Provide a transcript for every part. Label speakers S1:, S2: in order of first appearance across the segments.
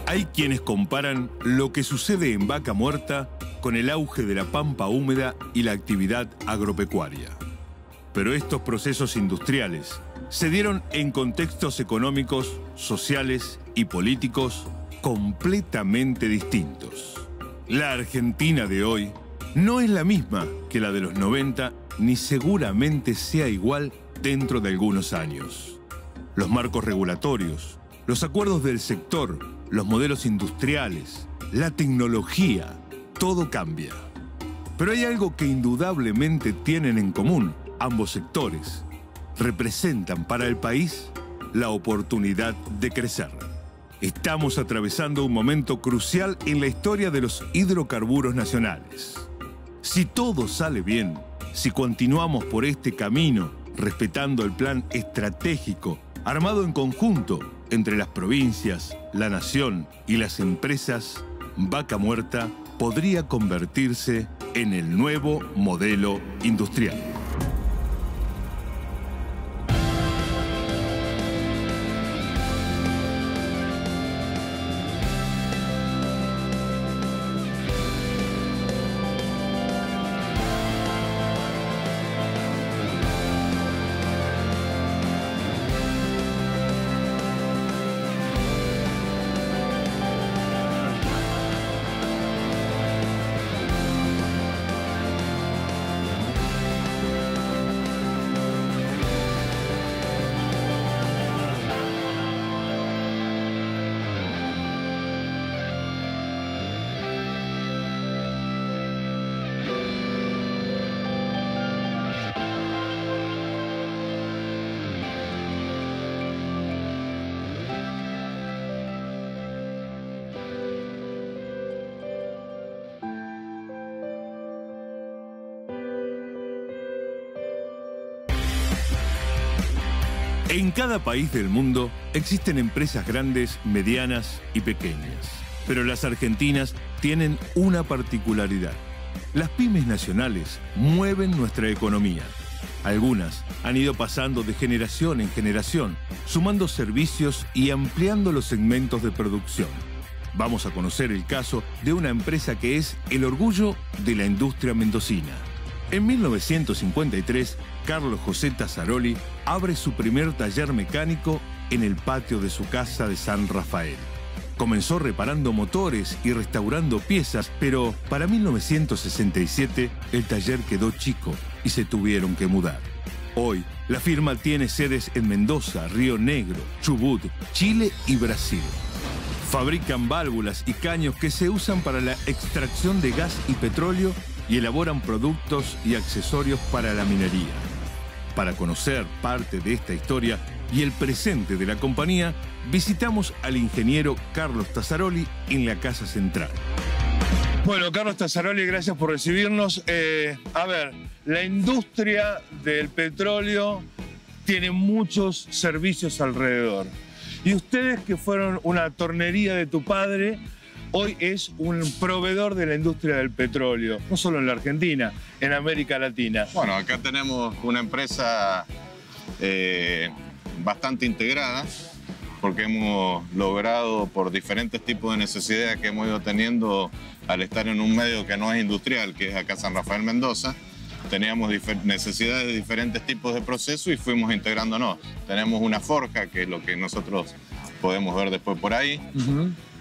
S1: Hay quienes comparan lo que sucede en Vaca Muerta con el auge de la pampa húmeda y la actividad agropecuaria. Pero estos procesos industriales se dieron en contextos económicos, sociales y políticos completamente distintos. La Argentina de hoy no es la misma que la de los 90, ni seguramente sea igual dentro de algunos años. Los marcos regulatorios, los acuerdos del sector, los modelos industriales, la tecnología, todo cambia. Pero hay algo que indudablemente tienen en común ambos sectores. Representan para el país la oportunidad de crecer. Estamos atravesando un momento crucial en la historia de los hidrocarburos nacionales. Si todo sale bien, si continuamos por este camino, respetando el plan estratégico, armado en conjunto entre las provincias, la nación y las empresas, Vaca Muerta podría convertirse en el nuevo modelo industrial. En cada país del mundo existen empresas grandes, medianas y pequeñas. Pero las argentinas tienen una particularidad. Las pymes nacionales mueven nuestra economía. Algunas han ido pasando de generación en generación, sumando servicios y ampliando los segmentos de producción. Vamos a conocer el caso de una empresa que es el orgullo de la industria mendocina. En 1953, Carlos José Tazzaroli abre su primer taller mecánico en el patio de su casa de San Rafael. Comenzó reparando motores y restaurando piezas, pero para 1967 el taller quedó chico y se tuvieron que mudar. Hoy, la firma tiene sedes en Mendoza, Río Negro, Chubut, Chile y Brasil. Fabrican válvulas y caños que se usan para la extracción de gas y petróleo y elaboran productos y accesorios para la minería. Para conocer parte de esta historia y el presente de la compañía, visitamos al ingeniero Carlos Tazzaroli en la Casa Central. Bueno, Carlos Tazzaroli, gracias por recibirnos. A ver, la industria del petróleo tiene muchos servicios alrededor. Y ustedes, que fueron una tornería de tu padre, hoy es un proveedor de la industria del petróleo, no solo en la Argentina, en América Latina.
S2: Bueno, acá tenemos una empresa bastante integrada, porque hemos logrado, por diferentes tipos de necesidades que hemos ido teniendo al estar en un medio que no es industrial, que es acá San Rafael, Mendoza, teníamos necesidades de diferentes tipos de procesos y fuimos integrándonos. Tenemos una forja, que es lo que nosotros podemos ver después por ahí.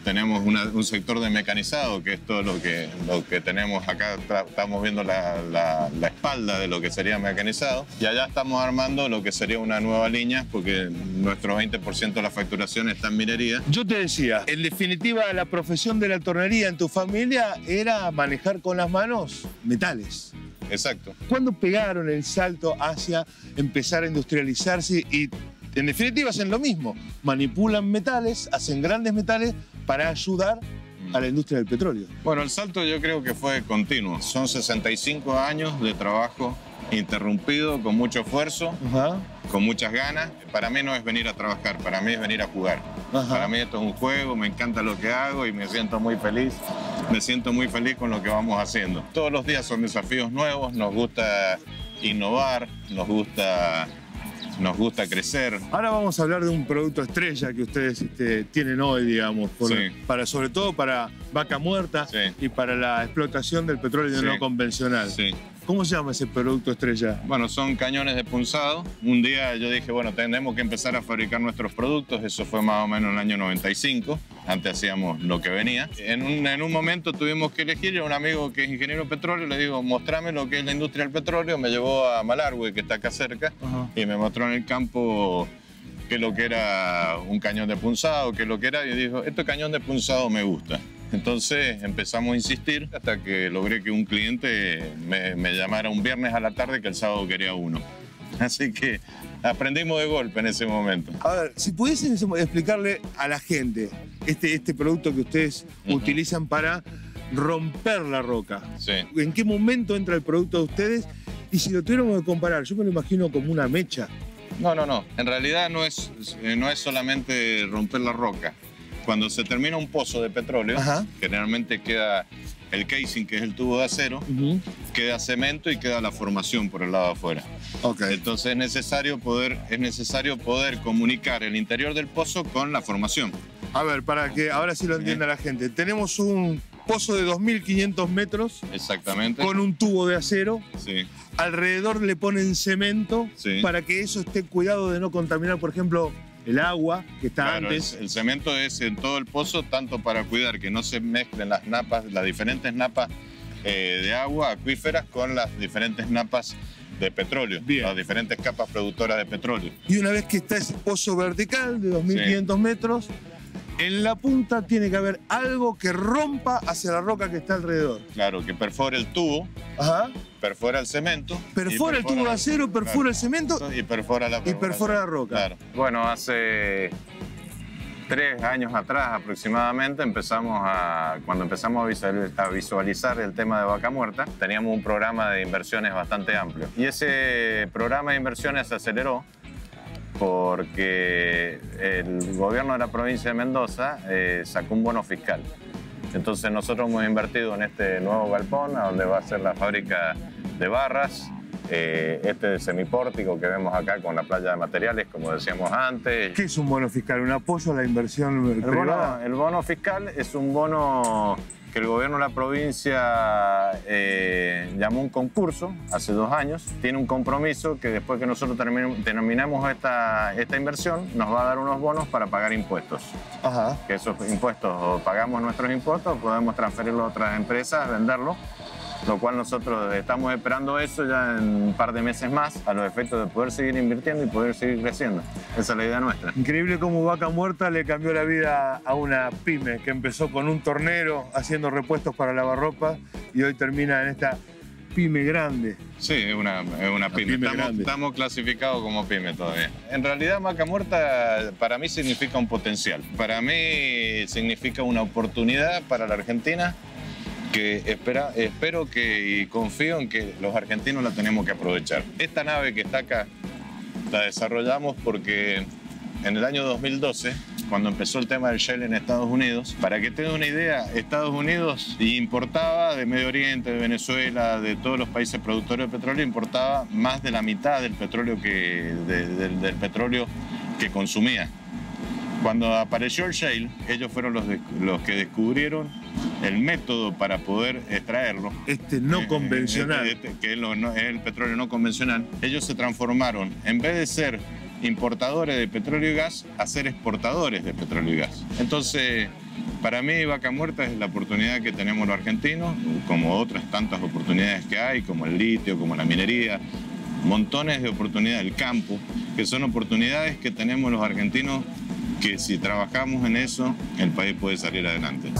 S2: Tenemos un sector de mecanizado, que es todo lo que tenemos acá. Estamos viendo la espalda de lo que sería mecanizado. Y allá estamos armando lo que sería una nueva línea, porque nuestro 20% de la facturación está en minería.
S1: Yo te decía, en definitiva, la profesión de la tornería en tu familia era manejar con las manos metales.
S2: Exacto.
S1: ¿Cuándo pegaron el salto hacia empezar a industrializarse y, en definitiva, hacen lo mismo? Manipulan metales, hacen grandes metales para ayudar a la industria del petróleo.
S2: Bueno, el salto yo creo que fue continuo. Son 65 años de trabajo interrumpido, con mucho esfuerzo, con muchas ganas. Para mí no es venir a trabajar, para mí es venir a jugar. Para mí esto es un juego, me encanta lo que hago y me siento muy feliz. Me siento muy feliz con lo que vamos haciendo. Todos los días son desafíos nuevos, nos gusta innovar, nos gusta nos gusta crecer.
S1: Ahora vamos a hablar de un producto estrella que ustedes tienen hoy, digamos, sobre todo para Vaca Muerta y para la explotación del petróleo no convencional.
S2: Sí.
S1: ¿Cómo se llama ese producto estrella?
S2: Bueno, son cañones de punzado. Un día yo dije, bueno, tenemos que empezar a fabricar nuestros productos. Eso fue más o menos en el año 95. Antes hacíamos lo que venía. En un momento tuvimos que elegir. Un amigo que es ingeniero petróleo, le digo, mostrame lo que es la industria del petróleo. Me llevó a Malargüe, que está acá cerca, y me mostró en el campo qué es lo que era un cañón de punzado, qué es lo que era. Y dijo, este cañón de punzado me gusta. Entonces empezamos a insistir hasta que logré que un cliente me llamara un viernes a la tarde que el sábado quería uno. Así que aprendimos de golpe en ese momento.
S1: A ver, si pudiesen explicarle a la gente este producto que ustedes utilizan para romper la roca.
S2: Sí.
S1: ¿En qué momento entra el producto de ustedes? Y si lo tuviéramos que comparar, yo me lo imagino como una mecha.
S2: No. En realidad no es solamente romper la roca. Cuando se termina un pozo de petróleo, generalmente queda el casing, que es el tubo de acero, queda cemento y queda la formación por el lado de afuera. Entonces es necesario poder comunicar el interior del pozo con la formación.
S1: A ver, para que ahora sí lo entienda la gente. Tenemos un pozo de 2.500 metros.
S2: Exactamente.
S1: Con un tubo de acero.
S2: Sí.
S1: Alrededor le ponen cemento para que eso esté cuidado de no contaminar, por ejemplo, el agua que está antes.
S2: El cemento es en todo el pozo, tanto para cuidar que no se mezclen las napas, las diferentes napas de agua acuíferas con las diferentes napas de petróleo, las diferentes capas productoras de petróleo.
S1: Y una vez que está ese pozo vertical de 2.500 metros, en la punta tiene que haber algo que rompa hacia la roca que está alrededor.
S2: Claro, que perfore el tubo, perfora el cemento.
S1: Perfora el tubo de acero, perfora el cemento
S2: y perfora la
S1: roca.
S2: Claro. Bueno, hace 3 años atrás aproximadamente cuando empezamos a visualizar el tema de Vaca Muerta, teníamos un programa de inversiones bastante amplio. Y ese programa de inversiones se aceleró porque el gobierno de la provincia de Mendoza sacó un bono fiscal. Entonces nosotros hemos invertido en este nuevo galpón, a donde va a ser la fábrica de barras, este semipórtico que vemos acá con la playa de materiales, como decíamos antes.
S1: ¿Qué es un bono fiscal? ¿Un apoyo a la inversión privada?
S2: El bono fiscal es un bono que el gobierno de la provincia llamó un concurso hace 2 años. Tiene un compromiso que después que nosotros terminamos esta inversión, nos va a dar unos bonos para pagar impuestos. Que esos impuestos, o pagamos nuestros impuestos, podemos transferirlos a otras empresas, venderlos. Lo cual nosotros estamos esperando eso ya en un par de meses más, a los efectos de poder seguir invirtiendo y poder seguir creciendo. Esa es la idea nuestra.
S1: Increíble cómo Vaca Muerta le cambió la vida a una pyme que empezó con un tornero haciendo repuestos para lavarropa y hoy termina en esta pyme grande.
S2: Sí, es una pyme. Estamos clasificados como pyme todavía. En realidad Vaca Muerta para mí significa un potencial. Para mí significa una oportunidad para la Argentina que espero y confío en que los argentinos la tenemos que aprovechar. Esta nave que está acá la desarrollamos porque en el año 2012, cuando empezó el tema del shale en Estados Unidos, para que tengan una idea, Estados Unidos importaba de Medio Oriente, de Venezuela, de todos los países productores de petróleo, importaba más de la mitad del petróleo del petróleo que consumía. Cuando apareció el shale, ellos fueron los que descubrieron el método para poder extraerlo.
S1: No convencional.
S2: Que es el petróleo no convencional. Ellos se transformaron, en vez de ser importadores de petróleo y gas, a ser exportadores de petróleo y gas. Entonces, para mí Vaca Muerta es la oportunidad que tenemos los argentinos, como otras tantas oportunidades que hay, como el litio, como la minería, montones de oportunidades, el campo, que son oportunidades que tenemos los argentinos que si trabajamos en eso, el país puede salir adelante.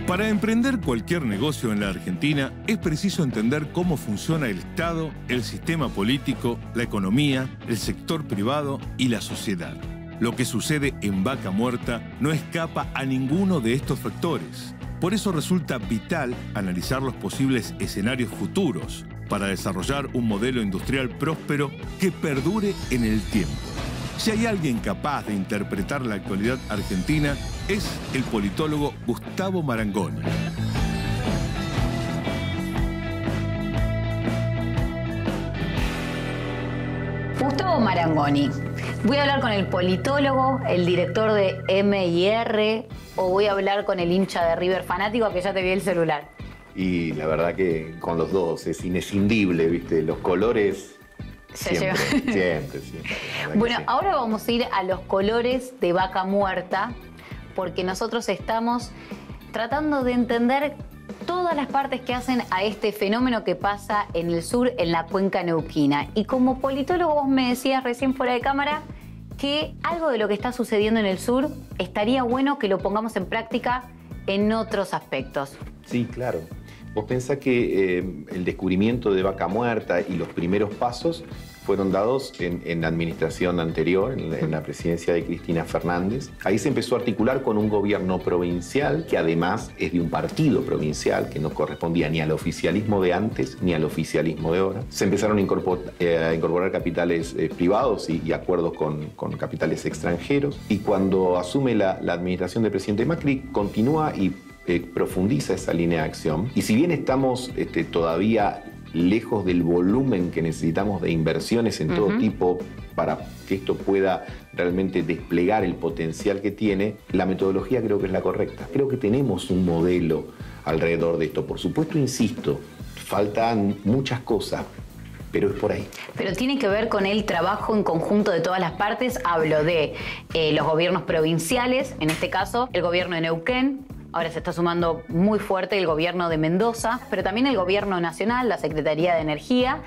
S1: Para emprender cualquier negocio en la Argentina es preciso entender cómo funciona el Estado, el sistema político, la economía, el sector privado y la sociedad. Lo que sucede en Vaca Muerta no escapa a ninguno de estos factores. Por eso resulta vital analizar los posibles escenarios futuros para desarrollar un modelo industrial próspero que perdure en el tiempo. Si hay alguien capaz de interpretar la actualidad argentina, es el politólogo Gustavo Marangoni.
S3: Gustavo Marangoni. ¿Voy a hablar con el politólogo, el director de M&R, o voy a hablar con el hincha de River fanático que ya te vi el celular?
S4: Y la verdad que con los dos es inescindible, ¿viste? Los colores siempre, siempre.
S3: Bueno, sí. Ahora vamos a ir a los colores de Vaca Muerta, porque nosotros estamos tratando de entender todas las partes que hacen a este fenómeno que pasa en el sur, en la cuenca neuquina. Y como politólogo vos me decías recién fuera de cámara que algo de lo que está sucediendo en el sur estaría bueno que lo pongamos en práctica en otros aspectos.
S4: Sí, claro. Vos pensás que el descubrimiento de Vaca Muerta y los primeros pasos fueron dados en la administración anterior, en la presidencia de Cristina Fernández. Ahí se empezó a articular con un gobierno provincial, que además es de un partido provincial, que no correspondía ni al oficialismo de antes ni al oficialismo de ahora. Se empezaron a incorporar capitales privados y acuerdos con capitales extranjeros. Y cuando asume la administración del presidente Macri, continúa y profundiza esa línea de acción. Y si bien estamos todavía lejos del volumen que necesitamos de inversiones en todo tipo para que esto pueda realmente desplegar el potencial que tiene, la metodología creo que es la correcta. Creo que tenemos un modelo alrededor de esto. Por supuesto, insisto, faltan muchas cosas, pero es por ahí. Pero
S3: tiene que ver con el trabajo en conjunto de todas las partes. Hablo de los gobiernos provinciales, en este caso el gobierno de Neuquén. Ahora se está sumando muy fuerte el gobierno de Mendoza, pero también el gobierno nacional, la Secretaría de Energía,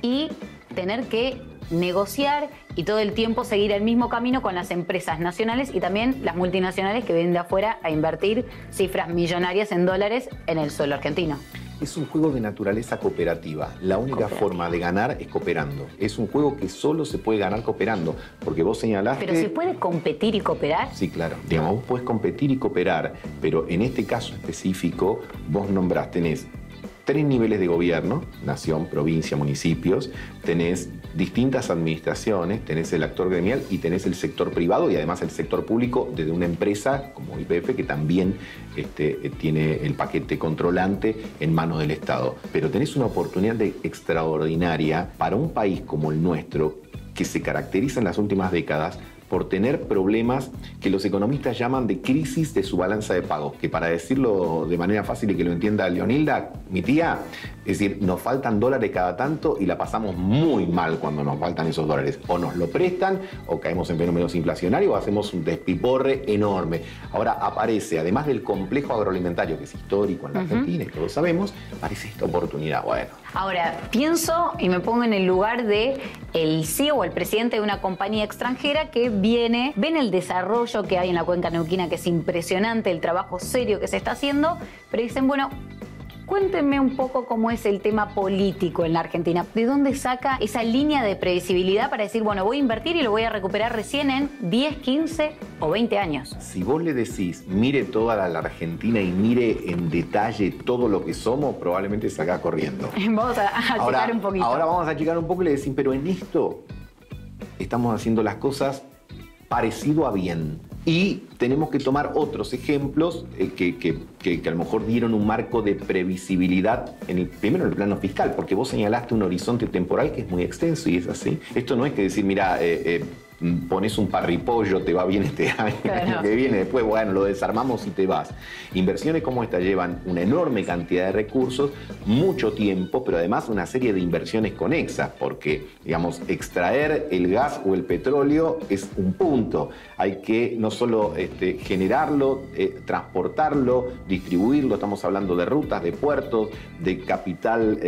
S3: y tener que negociar y todo el tiempo seguir el mismo camino con las empresas nacionales y también las multinacionales que vienen de afuera a invertir cifras millonarias en dólares en el suelo argentino.
S4: Es un juego de naturaleza cooperativa. La única forma de ganar es cooperando. Es un juego que solo se puede ganar cooperando, porque vos señalaste...
S3: ¿Pero se puede competir y cooperar?
S4: Sí, claro. Digamos, vos podés competir y cooperar, pero en este caso específico, vos nombrás, tenés 3 niveles de gobierno, nación, provincia, municipios, tenés distintas administraciones, tenés el actor gremial y tenés el sector privado y además el sector público desde una empresa como YPF que también tiene el paquete controlante en manos del Estado. Pero tenés una oportunidad extraordinaria para un país como el nuestro que se caracteriza en las últimas décadas por tener problemas que los economistas llaman de crisis de su balanza de pagos, que para decirlo de manera fácil y que lo entienda Leonilda, mi tía, es decir, nos faltan dólares cada tanto y la pasamos muy mal cuando nos faltan esos dólares. O nos lo prestan, o caemos en fenómenos inflacionarios, o hacemos un despiporre enorme. Ahora aparece, además del complejo agroalimentario, que es histórico en la Argentina, y todos sabemos, aparece esta oportunidad. Bueno.
S3: Ahora, pienso y me pongo en el lugar de el CEO o el presidente de una compañía extranjera que ven el desarrollo que hay en la cuenca neuquina, que es impresionante, el trabajo serio que se está haciendo, pero dicen, bueno, cuéntenme un poco cómo es el tema político en la Argentina. ¿De dónde saca esa línea de previsibilidad para decir, bueno, voy a invertir y lo voy a recuperar recién en 10, 15 o 20 años?
S4: Si vos le decís, mire toda la Argentina y mire en detalle todo lo que somos, probablemente salga corriendo.
S3: Vamos a achicar un poquito.
S4: Ahora vamos a achicar un poco y le decís, pero en esto estamos haciendo las cosas parecido a bien. Y tenemos que tomar otros ejemplos que a lo mejor dieron un marco de previsibilidad, primero en el plano fiscal, porque vos señalaste un horizonte temporal que es muy extenso y es así. Esto no es que decir, mira, pones un parripollo, te va bien este año, el año que viene, después, bueno, lo desarmamos y te vas. Inversiones como esta llevan una enorme cantidad de recursos, mucho tiempo, pero además una serie de inversiones conexas, porque, digamos, extraer el gas o el petróleo es un punto. Hay que no solo generarlo, transportarlo, distribuirlo, estamos hablando de rutas, de puertos, de capital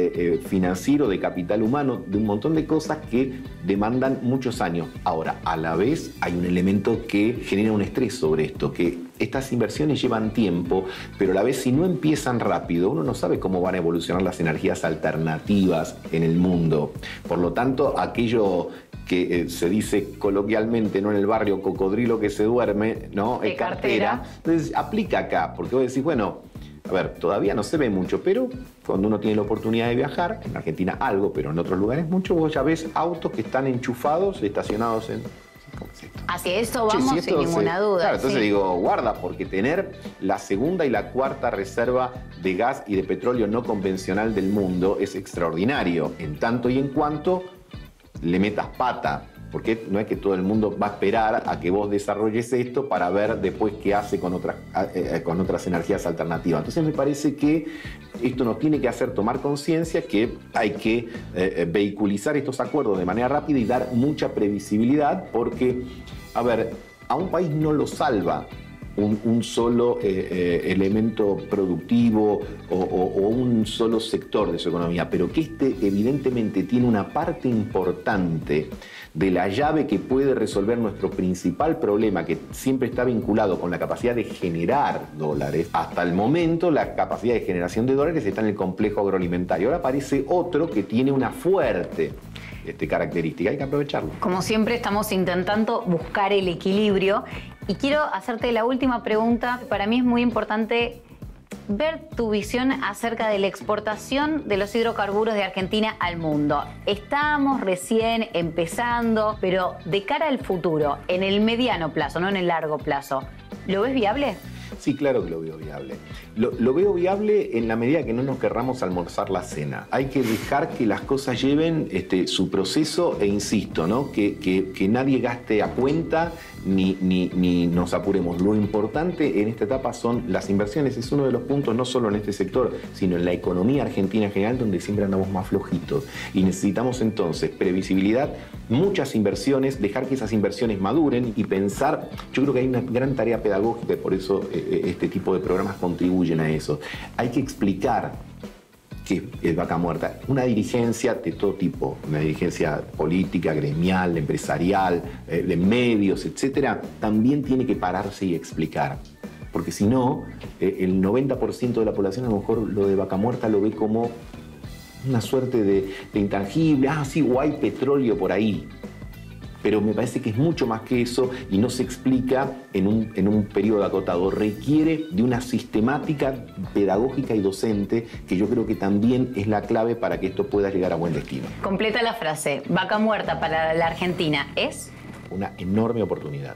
S4: financiero, de capital humano, de un montón de cosas que demandan muchos años. Ahora, a la vez hay un elemento que genera un estrés sobre esto, que estas inversiones llevan tiempo, pero a la vez si no empiezan rápido, uno no sabe cómo van a evolucionar las energías alternativas en el mundo. Por lo tanto, aquello que se dice coloquialmente, ¿no?, en el barrio, cocodrilo que se duerme, ¿no?,
S3: es cartera.
S4: Entonces aplica acá, porque vos decís, bueno, a ver, todavía no se ve mucho, pero cuando uno tiene la oportunidad de viajar, en Argentina algo, pero en otros lugares mucho, vos ya ves autos que están enchufados, estacionados en...
S3: Hacia eso vamos,
S4: sí,
S3: sin ninguna duda.
S4: Claro, entonces
S3: sí.
S4: digo, guarda, porque tener la segunda y la cuarta reserva de gas y de petróleo no convencional del mundo es extraordinario, en tanto y en cuanto le metas pata. Porque no es que todo el mundo va a esperar a que vos desarrolles esto para ver después qué hace con otras energías alternativas. Entonces me parece que esto nos tiene que hacer tomar conciencia que hay que vehiculizar estos acuerdos de manera rápida y dar mucha previsibilidad porque, a ver, a un país no lo salva un solo elemento productivo o un solo sector de su economía, pero que evidentemente tiene una parte importante de la llave que puede resolver nuestro principal problema, que siempre está vinculado con la capacidad de generar dólares. Hasta el momento la capacidad de generación de dólares está en el complejo agroalimentario. Ahora aparece otro que tiene una fuerte característica, hay que aprovecharlo.
S3: Como siempre estamos intentando buscar el equilibrio y quiero hacerte la última pregunta. Para mí es muy importante ver tu visión acerca de la exportación de los hidrocarburos de Argentina al mundo. Estamos recién empezando, pero de cara al futuro, en el mediano plazo, no en el largo plazo, ¿lo ves viable?
S4: Sí, claro que lo veo viable. Lo veo viable en la medida que no nos querramos almorzar la cena. Hay que dejar que las cosas lleven su proceso e insisto, ¿no? Que nadie gaste a cuenta ni nos apuremos. Lo importante en esta etapa son las inversiones. Es uno de los puntos no solo en este sector, sino en la economía argentina en general, donde siempre andamos más flojitos. Y necesitamos entonces previsibilidad, muchas inversiones, dejar que esas inversiones maduren y pensar. Yo creo que hay una gran tarea pedagógica y por eso este tipo de programas contribuyen a eso. Hay que explicar qué es Vaca Muerta. Una dirigencia de todo tipo, una dirigencia política, gremial, empresarial, de medios, etcétera, también tiene que pararse y explicar. Porque si no, el 90% de la población a lo mejor lo de Vaca Muerta lo ve como una suerte de intangible. Ah, sí, o hay petróleo por ahí. Pero me parece que es mucho más que eso y no se explica en un periodo acotado. Requiere de una sistemática pedagógica y docente que yo creo que también es la clave para que esto pueda llegar a buen destino.
S3: Completa la frase. Vaca Muerta para la Argentina es
S4: una enorme oportunidad.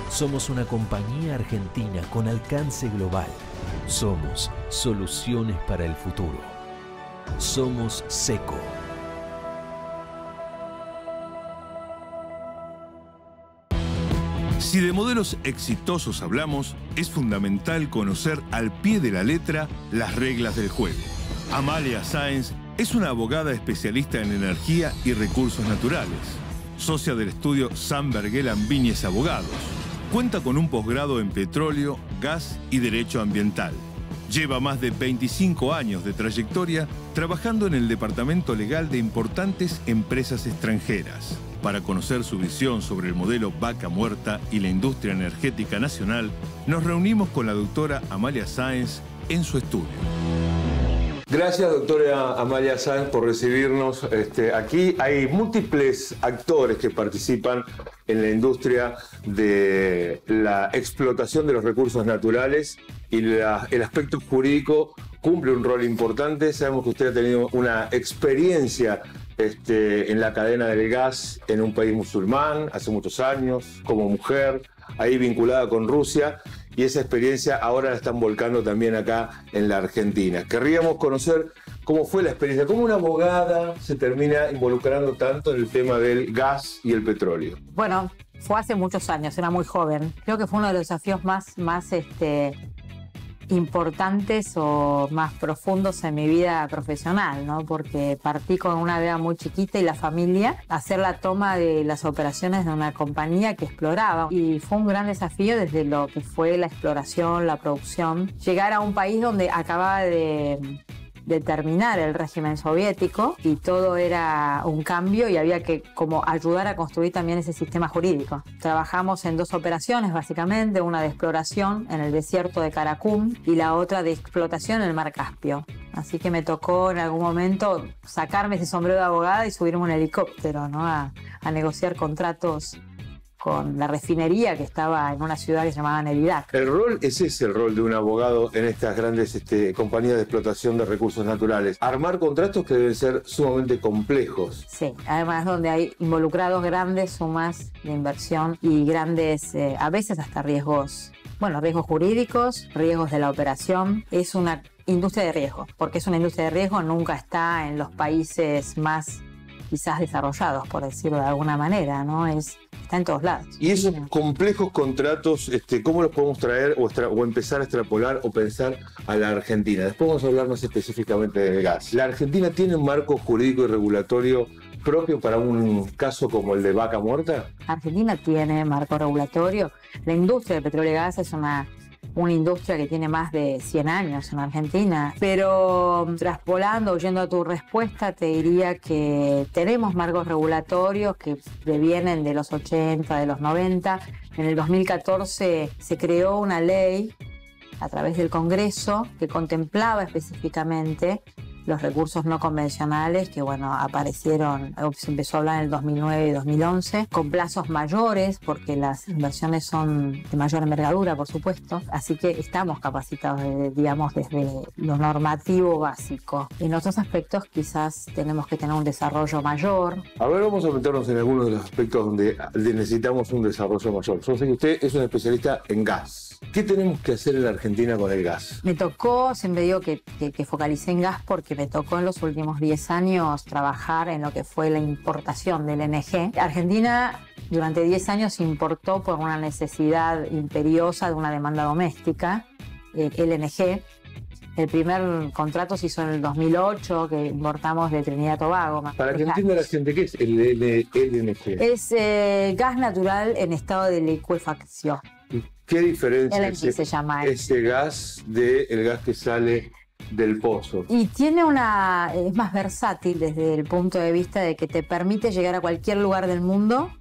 S5: Somos una compañía argentina con alcance global. Somos soluciones para el futuro. Somos Seco.
S1: Si de modelos exitosos hablamos, es fundamental conocer al pie de la letra las reglas del juego. Amalia Sáenz es una abogada especialista en energía y recursos naturales, socia del estudio Sanberguel Viñes Abogados. Cuenta con un posgrado en petróleo, gas y derecho ambiental. Lleva más de 25 años de trayectoria trabajando en el departamento legal de importantes empresas extranjeras. Para conocer su visión sobre el modelo Vaca Muerta y la industria energética nacional, nos reunimos con la doctora Amalia Sáenz en su estudio.
S6: Gracias, doctora Amalia Sáenz, por recibirnos. Aquí hay múltiples actores que participan en la industria de la explotación de los recursos naturales y el aspecto jurídico cumple un rol importante. Sabemos que usted ha tenido una experiencia en la cadena del gas en un país musulmán hace muchos años, como mujer, ahí vinculada con Rusia. Y esa experiencia ahora la están volcando también acá en la Argentina. Querríamos conocer cómo fue la experiencia, cómo una abogada se termina involucrando tanto en el tema del gas y el petróleo.
S7: Bueno, fue hace muchos años, era muy joven. Creo que fue uno de los desafíos más importantes o más profundos en mi vida profesional, ¿no? Porque partí con una beba muy chiquita y la familia a hacer la toma de las operaciones de una compañía que exploraba. Y fue un gran desafío desde lo que fue la exploración, la producción. Llegar a un país donde acababa de terminar el régimen soviético y todo era un cambio y había que como ayudar a construir también ese sistema jurídico. Trabajamos en dos operaciones básicamente, una de exploración en el desierto de Karakum y la otra de explotación en el Mar Caspio. Así que me tocó en algún momento sacarme ese sombrero de abogada y subirme a un helicóptero, ¿no? a negociar contratos con la refinería que estaba en una ciudad que se llamaba Neridac.
S6: El rol, ese es el rol de un abogado en estas grandes compañías de explotación de recursos naturales. Armar contratos que deben ser sumamente complejos.
S7: Sí, además donde hay involucrados grandes sumas de inversión y grandes, a veces hasta riesgos, riesgos jurídicos, riesgos de la operación. Es una industria de riesgo, porque es una industria de riesgo, nunca está en los países más quizás desarrollados, por decirlo de alguna manera, ¿no? Está en todos lados.
S6: Y esos complejos contratos, ¿cómo los podemos traer o empezar a extrapolar o pensar a la Argentina? Después vamos a hablar más específicamente del gas. ¿La Argentina tiene un marco jurídico y regulatorio propio para un caso como el de Vaca Muerta?
S7: Argentina tiene marco regulatorio. La industria del petróleo y gas es una industria que tiene más de 100 años en Argentina, pero traspolando, oyendo a tu respuesta, te diría que tenemos marcos regulatorios que provienen de los 80, de los 90. En el 2014 se creó una ley a través del Congreso que contemplaba específicamente los recursos no convencionales que, aparecieron, se empezó a hablar en el 2009 y 2011, con plazos mayores, porque las inversiones son de mayor envergadura, por supuesto. Así que estamos capacitados, desde lo normativo básico. En otros aspectos quizás tenemos que tener un desarrollo mayor.
S6: A ver, vamos a meternos en algunos de los aspectos donde necesitamos un desarrollo mayor. Yo sé que usted es un especialista en gas. ¿Qué tenemos que hacer en la Argentina con el gas?
S7: Me tocó, siempre digo que focalicé en gas porque me tocó en los últimos 10 años trabajar en lo que fue la importación del LNG. Argentina durante 10 años importó por una necesidad imperiosa de una demanda doméstica, LNG. El primer contrato se hizo en el 2008, que importamos de Trinidad y Tobago.
S6: Para que entienda la gente, ¿qué es el LNG?
S7: Es gas natural en estado de licuefacción.
S6: ¿Qué diferencia
S7: es
S6: ese gas del gas que sale del pozo?
S7: Y es más versátil desde el punto de vista de que te permite llegar a cualquier lugar del mundo,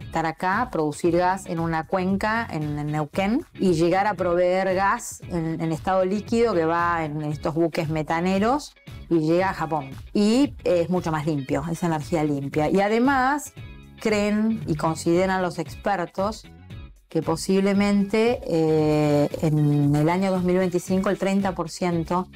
S7: estar acá, producir gas en una cuenca en Neuquén y llegar a proveer gas en estado líquido que va en estos buques metaneros y llega a Japón. Y es mucho más limpio, es energía limpia. Y además creen y consideran los expertos que posiblemente en el año 2025 el 30%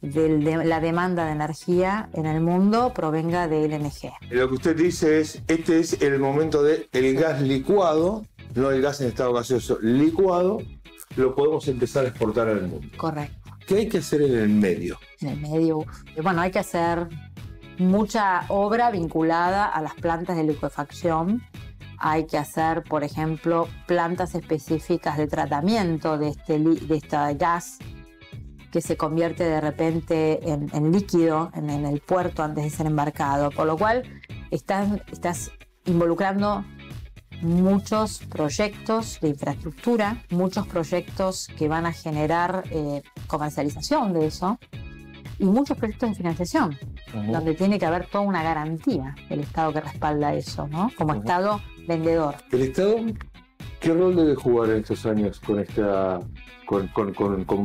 S7: de la demanda de energía en el mundo provenga de LNG.
S6: Lo que usted dice es, este es el momento del gas licuado, no el gas en estado gaseoso, licuado, lo podemos empezar a exportar al mundo.
S7: Correcto.
S6: ¿Qué hay que hacer en el medio?
S7: En el medio, hay que hacer mucha obra vinculada a las plantas de licuefacción. Hay que hacer, por ejemplo, plantas específicas de tratamiento de este gas que se convierte de repente en líquido en el puerto antes de ser embarcado. Por lo cual estás involucrando muchos proyectos de infraestructura, muchos proyectos que van a generar comercialización de eso y muchos proyectos de financiación, donde tiene que haber toda una garantía del Estado que respalda eso, ¿no? Como Estado vendedor.
S6: ¿El Estado qué rol debe jugar en estos años con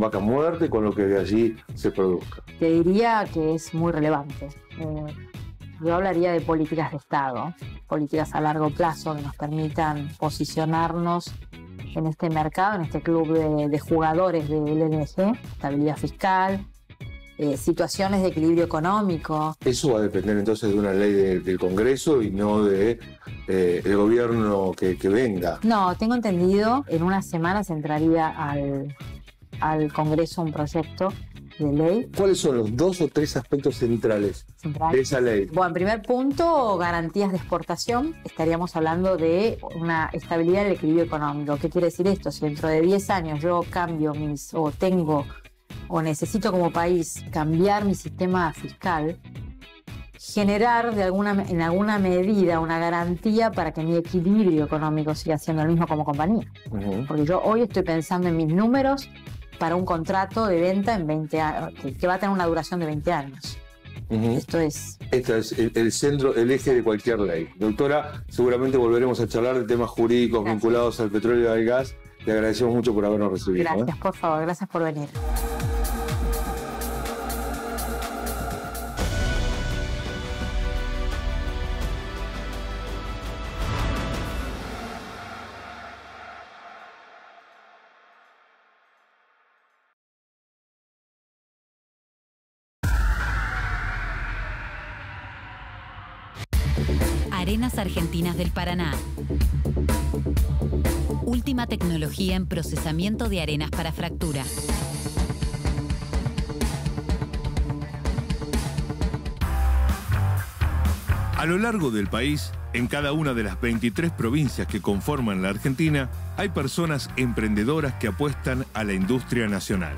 S6: Vaca Muerta y con lo que de allí se produzca?
S7: Te diría que es muy relevante. Yo hablaría de políticas de Estado, políticas a largo plazo que nos permitan posicionarnos en este mercado, en este club de jugadores del LNG, estabilidad fiscal, situaciones de equilibrio económico.
S6: Eso va a depender entonces de una ley del Congreso y no de el gobierno que venga.
S7: No, tengo entendido, en unas semanas entraría al Congreso un proyecto de ley.
S6: ¿Cuáles son los 2 o 3 aspectos centrales de esa ley?
S7: Bueno, en primer punto, garantías de exportación. Estaríamos hablando de una estabilidad del equilibrio económico. ¿Qué quiere decir esto? Si dentro de 10 años yo cambio o necesito como país cambiar mi sistema fiscal, generar en alguna medida una garantía para que mi equilibrio económico siga siendo el mismo como compañía. Porque yo hoy estoy pensando en mis números para un contrato de venta en 20 años, que va a tener una duración de 20 años. Esto es
S6: el centro, el eje de cualquier ley. Doctora, seguramente volveremos a charlar de temas jurídicos vinculados al petróleo y al gas. Le agradecemos mucho por habernos recibido.
S7: Gracias, por favor, gracias por venir.
S8: Arenas Argentinas del Paraná. Última tecnología en procesamiento de arenas para fractura.
S1: A lo largo del país, en cada una de las 23 provincias que conforman la Argentina, hay personas emprendedoras que apuestan a la industria nacional.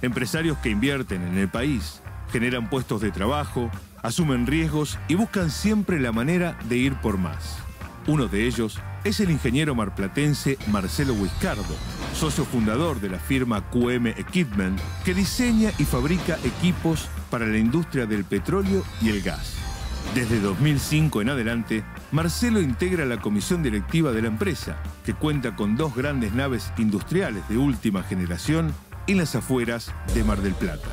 S1: Empresarios que invierten en el país, generan puestos de trabajo, asumen riesgos y buscan siempre la manera de ir por más. Uno de ellos es el ingeniero marplatense Marcelo Guiscardo, socio fundador de la firma QM Equipment, que diseña y fabrica equipos para la industria del petróleo y el gas. Desde 2005 en adelante, Marcelo integra la comisión directiva de la empresa, que cuenta con 2 grandes naves industriales de última generación en las afueras de Mar del Plata.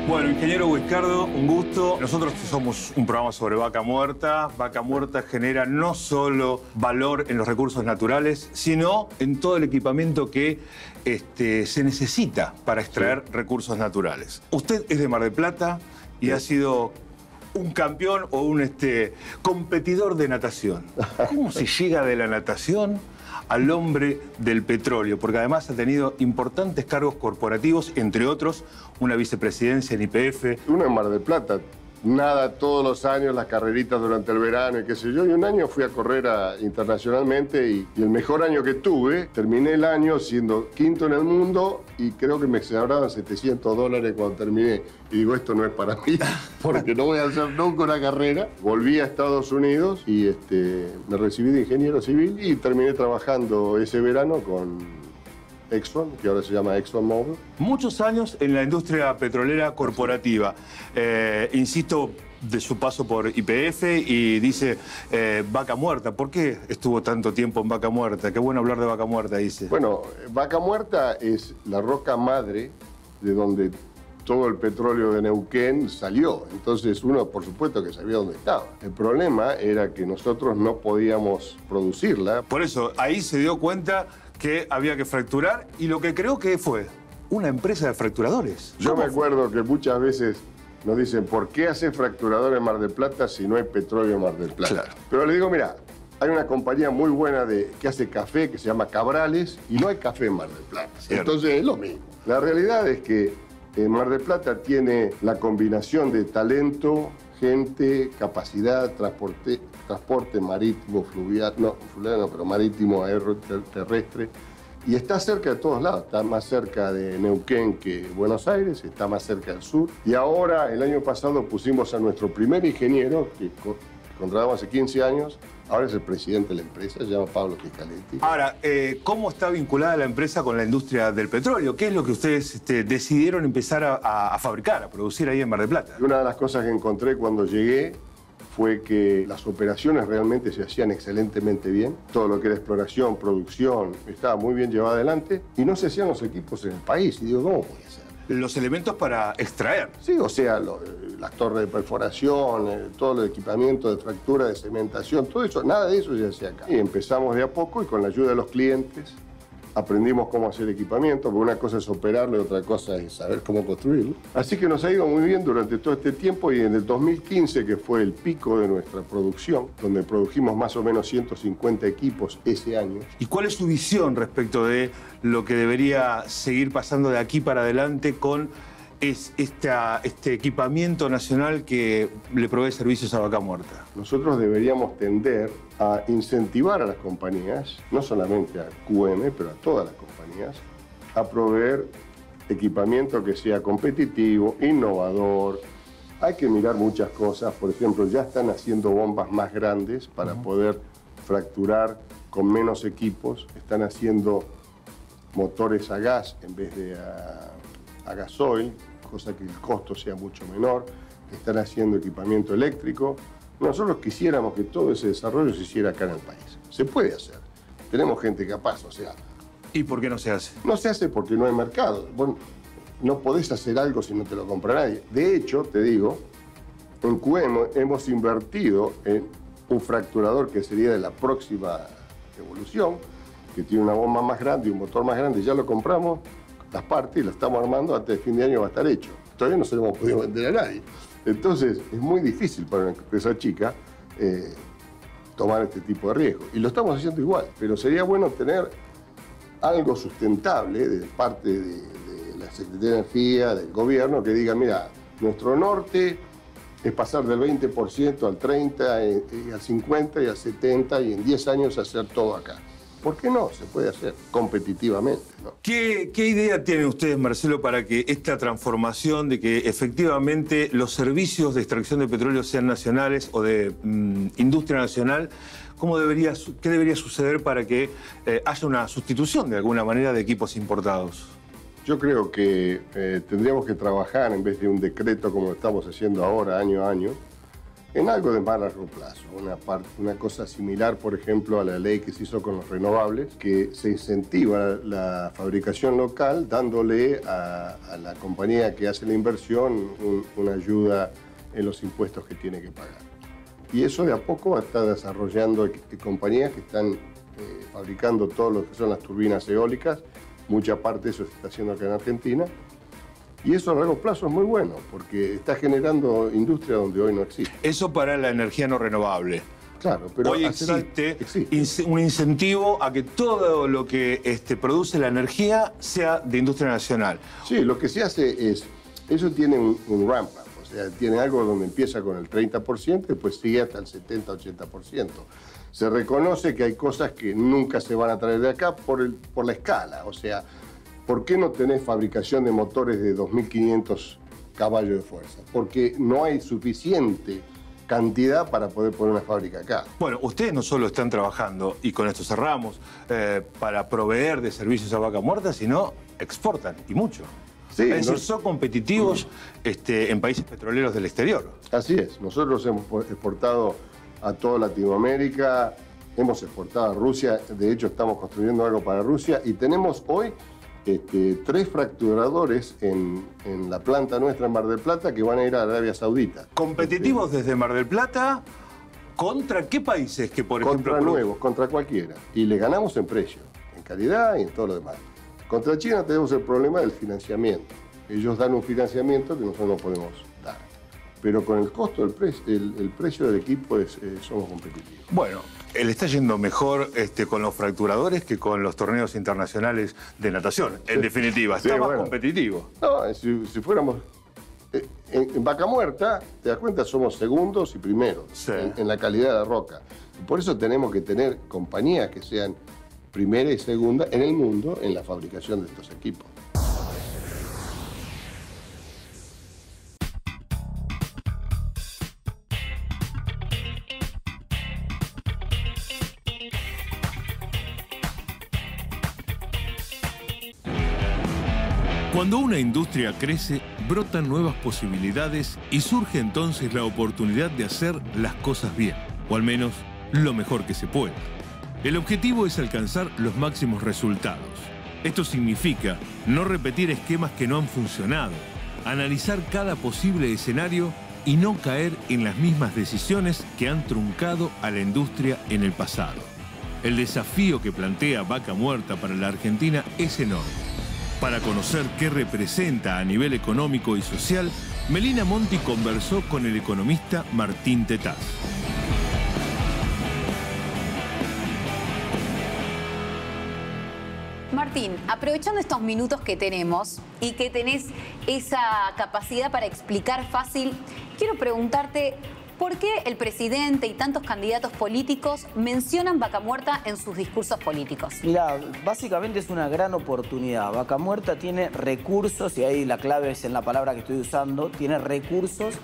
S6: Bueno, ingeniero Guiscardo, un gusto. Nosotros somos un programa sobre vaca muerta. Vaca muerta genera no solo valor en los recursos naturales, sino en todo el equipamiento que se necesita para extraer recursos naturales. Usted es de Mar del Plata y ha sido un campeón o un competidor de natación. ¿Cómo se llega de la natación al hombre del petróleo? Porque además ha tenido importantes cargos corporativos, entre otros, una vicepresidencia en YPF.
S9: Uno en Mar del Plata, nada todos los años, las carreritas durante el verano y qué sé yo. Y un año fui a correr internacionalmente y el mejor año que tuve, terminé el año siendo quinto en el mundo y creo que me sobraban $700 cuando terminé. Y digo, esto no es para mí, porque no voy a hacer nunca una carrera. Volví a Estados Unidos y me recibí de ingeniero civil y terminé trabajando ese verano con Exxon, que ahora se llama ExxonMobil.
S6: Muchos años en la industria petrolera corporativa. Insisto, de su paso por YPF y dice vaca muerta. ¿Por qué estuvo tanto tiempo en vaca muerta? Qué bueno hablar de vaca muerta, dice.
S9: Bueno, vaca muerta es la roca madre de donde todo el petróleo de Neuquén salió. Entonces uno, por supuesto, que sabía dónde estaba. El problema era que nosotros no podíamos producirla.
S6: Por eso, ahí se dio cuenta que había que fracturar y lo que creo que fue una empresa de fracturadores.
S9: Yo me acuerdo que muchas veces nos dicen, ¿por qué hace fracturador en Mar del Plata si no hay petróleo en Mar del Plata?
S6: Claro.
S9: Pero le digo, mira, hay una compañía muy buena que hace café que se llama Cabrales y no hay café en Mar del Plata.
S6: Cierto.
S9: Entonces es lo mismo. La realidad es que Mar del Plata tiene la combinación de talento, gente, capacidad, transporte marítimo, fluvial, pero marítimo, aéreo, terrestre. Y está cerca de todos lados. Está más cerca de Neuquén que Buenos Aires, está más cerca del sur. Y ahora, el año pasado, pusimos a nuestro primer ingeniero, que contratamos hace 15 años, ahora es el presidente de la empresa, se llama Pablo Fiscaletti.
S6: Ahora, ¿cómo está vinculada la empresa con la industria del petróleo? ¿Qué es lo que ustedes decidieron empezar a fabricar, a producir ahí en Mar del Plata?
S9: Y una de las cosas que encontré cuando llegué fue que las operaciones realmente se hacían excelentemente bien. Todo lo que era exploración, producción, estaba muy bien llevado adelante y no se hacían los equipos en el país. Y digo, ¿cómo voy a hacer?
S6: Los elementos para extraer.
S9: Sí, o sea, las torres de perforación, todo el equipamiento de fractura, de cementación, todo eso, nada de eso se hacía acá. Y empezamos de a poco y con la ayuda de los clientes aprendimos cómo hacer equipamiento, porque una cosa es operarlo y otra cosa es saber cómo construirlo. Así que nos ha ido muy bien durante todo este tiempo y en el 2015, que fue el pico de nuestra producción, donde produjimos más o menos 150 equipos ese año.
S6: ¿Y cuál es su visión respecto de lo que debería seguir pasando de aquí para adelante con este equipamiento nacional que le provee servicios a vaca muerta?
S9: Nosotros deberíamos tender a incentivar a las compañías, no solamente a QM, pero a todas las compañías, a proveer equipamiento que sea competitivo, innovador. Hay que mirar muchas cosas. Por ejemplo, ya están haciendo bombas más grandes para poder fracturar con menos equipos. Están haciendo motores a gas en vez de a gasoil, cosa que el costo sea mucho menor. Están haciendo equipamiento eléctrico. Nosotros quisiéramos que todo ese desarrollo se hiciera acá en el país. Se puede hacer. Tenemos gente capaz, o sea.
S6: ¿Y por qué no se hace?
S9: No se hace porque no hay mercado. Bueno, no podés hacer algo si no te lo compra nadie. De hecho, te digo, en QM hemos invertido en un fracturador que sería de la próxima evolución, que tiene una bomba más grande y un motor más grande. Ya lo compramos, las partes, y lo estamos armando, antes de fin de año va a estar hecho. Todavía no se lo hemos podido vender a nadie. Entonces, es muy difícil para una empresa chica tomar este tipo de riesgo. Y lo estamos haciendo igual, pero sería bueno tener algo sustentable de parte de la Secretaría de Energía, del gobierno, que diga, mira, nuestro norte es pasar del 20% al 30%, y al 50% y al 70%, y en 10 años hacer todo acá. ¿Por qué no? Se puede hacer competitivamente, ¿no?
S6: ¿Qué idea tienen ustedes, Marcelo, para que esta transformación de que efectivamente los servicios de extracción de petróleo sean nacionales o de industria nacional? ¿Qué debería suceder para que haya una sustitución de alguna manera de equipos importados?
S9: Yo creo que tendríamos que trabajar, en vez de un decreto como lo estamos haciendo ahora, año a año, en algo de más largo plazo. Una cosa similar, por ejemplo, a la ley que se hizo con los renovables, que se incentiva la fabricación local dándole a la compañía que hace la inversión una ayuda en los impuestos que tiene que pagar. Y eso de a poco está desarrollando compañías que están fabricando todo lo que son las turbinas eólicas. Mucha parte de eso se está haciendo acá en Argentina. Y eso a largo plazo es muy bueno, porque está generando industria donde hoy no existe.
S6: Eso para la energía no renovable.
S9: Claro, pero
S6: hoy existe un incentivo a que todo lo que produce la energía sea de industria nacional.
S9: Sí, lo que se hace es, eso tiene un ramp up, o sea, tiene algo donde empieza con el 30% y después sigue hasta el 70-80%. Se reconoce que hay cosas que nunca se van a traer de acá por la escala, o sea, ¿por qué no tenés fabricación de motores de 2.500 caballos de fuerza? Porque no hay suficiente cantidad para poder poner una fábrica acá.
S6: Bueno, ustedes no solo están trabajando, y con esto cerramos, para proveer de servicios a Vaca Muerta, sino exportan, y mucho. Sí, es decir, son competitivos en países petroleros del exterior.
S9: Así es. Nosotros hemos exportado a toda Latinoamérica, hemos exportado a Rusia, de hecho estamos construyendo algo para Rusia, y tenemos hoy 3 fracturadores en la planta nuestra en Mar del Plata que van a ir a Arabia Saudita.
S6: ¿Competitivos desde Mar del Plata? ¿Contra qué países que, por ejemplo...
S9: Contra nuevos, contra cualquiera. Y le ganamos en precio, en calidad y en todo lo demás. Contra China tenemos el problema del financiamiento. Ellos dan un financiamiento que nosotros no podemos dar. Pero con el costo, el precio del equipo somos competitivos.
S6: Bueno, le está yendo mejor con los fracturadores que con los torneos internacionales de natación. En definitiva, está más competitivo.
S9: No, si fuéramos... En Vaca Muerta, te das cuenta, somos segundos y primeros en la calidad de la roca. Y por eso tenemos que tener compañías que sean primera y segunda en el mundo en la fabricación de estos equipos.
S1: Cuando una industria crece, brotan nuevas posibilidades y surge entonces la oportunidad de hacer las cosas bien, o al menos lo mejor que se pueda. El objetivo es alcanzar los máximos resultados. Esto significa no repetir esquemas que no han funcionado, analizar cada posible escenario y no caer en las mismas decisiones que han truncado a la industria en el pasado. El desafío que plantea Vaca Muerta para la Argentina es enorme. Para conocer qué representa a nivel económico y social, Melina Monti conversó con el economista Martín Tetaz.
S3: Martín, aprovechando estos minutos que tenemos y que tenés esa capacidad para explicar fácil, quiero preguntarte ¿por qué el presidente y tantos candidatos políticos mencionan Vaca Muerta en sus discursos políticos?
S10: Mirá, básicamente es una gran oportunidad. Vaca Muerta tiene recursos, y ahí la clave es en la palabra que estoy usando, tiene recursos